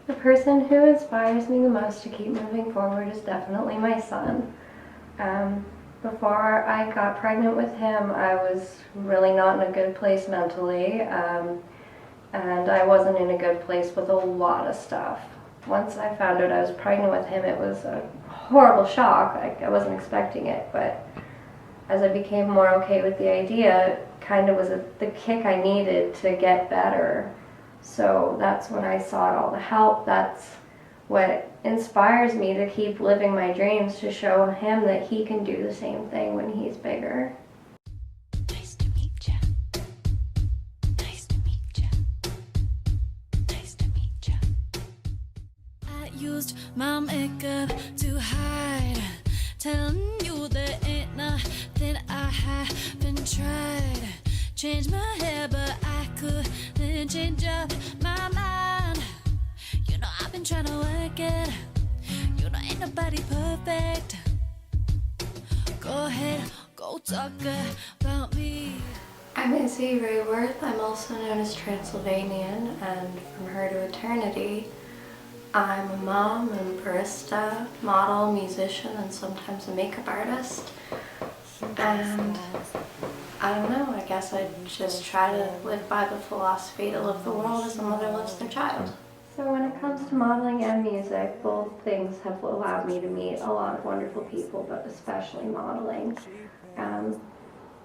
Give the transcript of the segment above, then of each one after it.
The person who inspires me the most to keep moving forward is definitely my son. Um, Before I got pregnant with him, I was really not in a good place mentally, and I wasn't in a good place with a lot of stuff. Once I found out I was pregnant with him, it was a horrible shock. I wasn't expecting it, but as I became more okay with the idea, it kind of was the kick I needed to get better. So that's when I sought all the help. That's what inspires me to keep living my dreams, to show him that he can do the same thing when he's bigger. Nice to meet ya. Nice to meet ya. Nice to meet ya. I used my makeup to hide, telling you there ain't nothing I haven't tried. Changed my hair, but I couldn't change up my mind. You know I've been trying to work it. You know ain't nobody perfect. Go ahead, go talk about me. I'm Izzy Rayworth. I'm also known as Transylvanian, and from her to eternity. I'm a mom and barista, model, musician, and sometimes a makeup artist. And I don't know, I guess I just try to live by the philosophy to live the world as a mother lives their child. So when it comes to modeling and music, both things have allowed me to meet a lot of wonderful people, but especially modeling.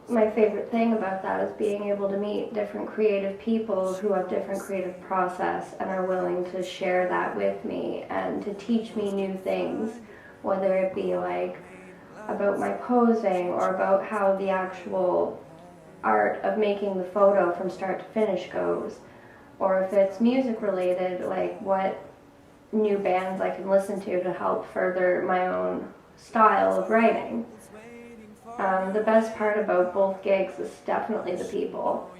My favorite thing about that is being able to meet different creative people who have different creative process and are willing to share that with me and to teach me new things, whether it be like about my posing or about how the actual art of making the photo from start to finish goes, or if it's music related, like what new bands I can listen to help further my own style of writing. The best part about both gigs is definitely the people.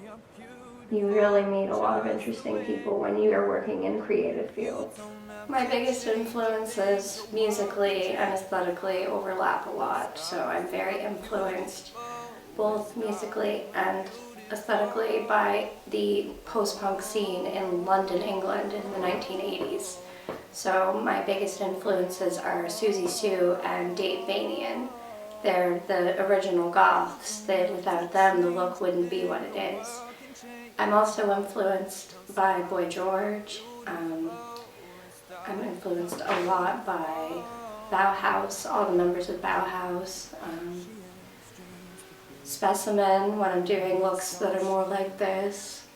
You really meet a lot of interesting people when you are working in creative fields. My biggest influences musically and aesthetically overlap a lot, so I'm very influenced both musically and aesthetically by the post-punk scene in London, England in the 1980s. So my biggest influences are Susie Sue and Dave Vanian. They're the original goths, that without them the look wouldn't be what it is. I'm also influenced by Boy George. I'm influenced a lot by Bauhaus, all the members of Bauhaus. Specimen, when I'm doing looks that are more like this.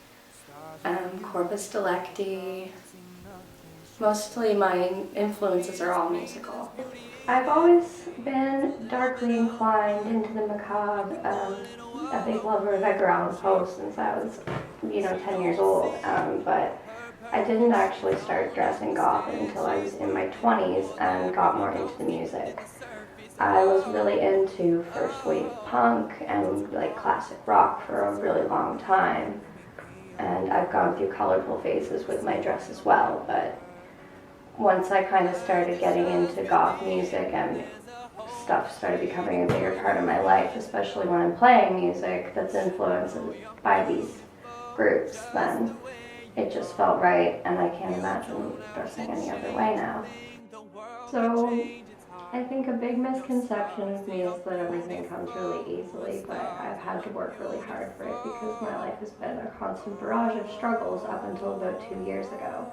Corpus Delicti. Mostly my influences are all musical. I've always been darkly inclined into the macabre, a big lover of Edgar Allan Poe since I was, 10 years old, but I didn't actually start dressing goth until I was in my 20s and got more into the music. I was really into first wave punk and like classic rock for a really long time, and I've gone through colorful phases with my dress as well, but once I kind of started getting into goth music and stuff started becoming a bigger part of my life, especially when I'm playing music that's influenced by these groups, then it just felt right, and I can't imagine dressing any other way now. So I think a big misconception of me is that everything comes really easily, but I've had to work really hard for it because my life has been a constant barrage of struggles up until about 2 years ago.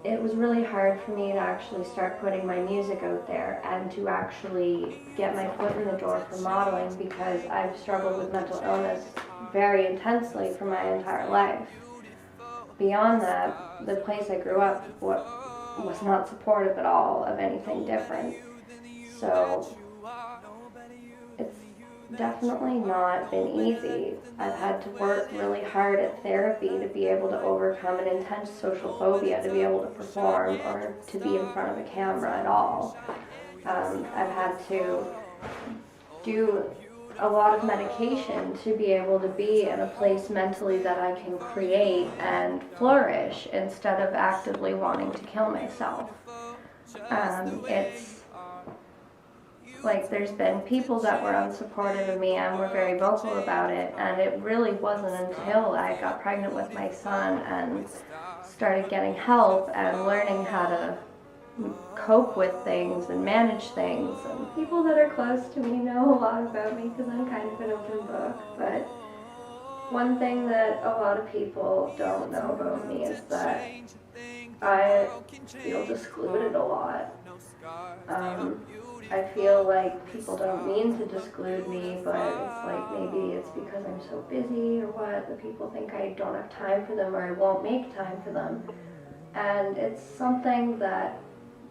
It was really hard for me to actually start putting my music out there and to actually get my foot in the door for modeling because I've struggled with mental illness very intensely for my entire life. Beyond that, the place I grew up was not supportive at all of anything different. So it's definitely not been easy. I've had to work really hard at therapy to be able to overcome an intense social phobia to be able to perform or to be in front of a camera at all. I've had to do a lot of medication to be able to be in a place mentally that I can create and flourish instead of actively wanting to kill myself. It's like there's been people that were unsupportive of me and were very vocal about it, and it really wasn't until I got pregnant with my son and started getting help and learning how to cope with things and manage things. And people that are close to me know a lot about me because I'm kind of an open book. But one thing that a lot of people don't know about me is that I feel discluded a lot. I feel like people don't mean to disclude me, but it's like maybe it's because I'm so busy or what, that people think I don't have time for them or I won't make time for them. And it's something that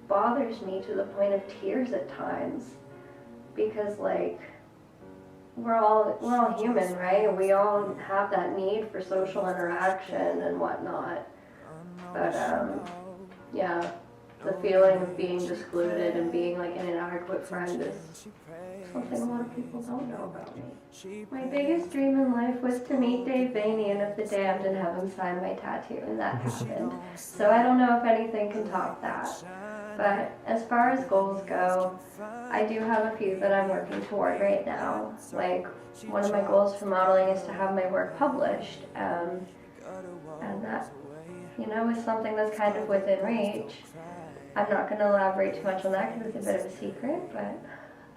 bothers me to the point of tears at times, because like we're all human, right? We all have that need for social interaction and whatnot. But yeah, the feeling of being excluded and being like an inadequate friend is something a lot of people don't know about me. My biggest dream in life was to meet Dave Vanian of the Damned and have him sign my tattoo, and that happened. So I don't know if anything can top that. But as far as goals go, I do have a few that I'm working toward right now. Like, one of my goals for modeling is to have my work published, and that, you know, is something that's kind of within reach. I'm not going to elaborate too much on that because it's a bit of a secret, but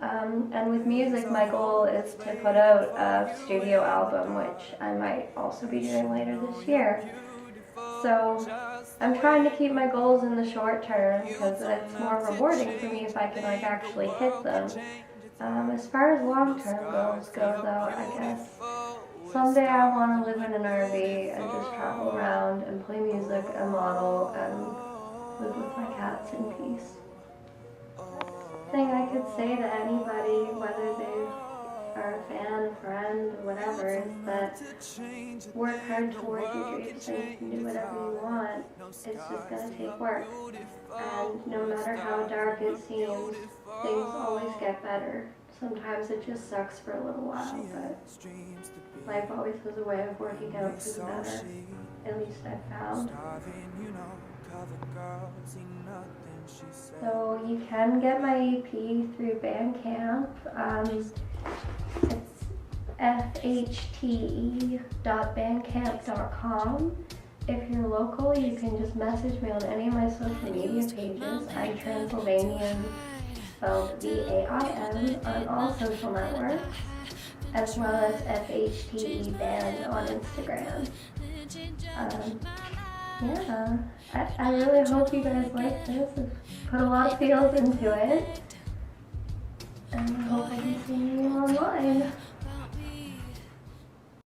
and with music, my goal is to put out a studio album, which I might also be doing later this year. So I'm trying to keep my goals in the short term because it's more rewarding for me if I can like actually hit them. As far as long-term goals go, though, I guess someday I want to live in an RV and just travel around and play music and model and live with my cats in peace. Thing I could say to anybody, whether they are a fan, a friend, or whatever, is that work hard towards your dreams and you can do whatever you want. It's just going to take work. And no matter how dark it seems, things always get better. Sometimes it just sucks for a little while, but life always has a way of working out for the better. At least I've found. So you can get my EP through Bandcamp. It's fhte.bandcamp.com. If you're local, you can just message me on any of my social media pages. I'm Transylvanian, spelled V-A-I-N, on all social networks, as well as FHTE Band on Instagram. Yeah, I really hope you guys like this. I've put a lot of feels into it, and I hope I can see you online.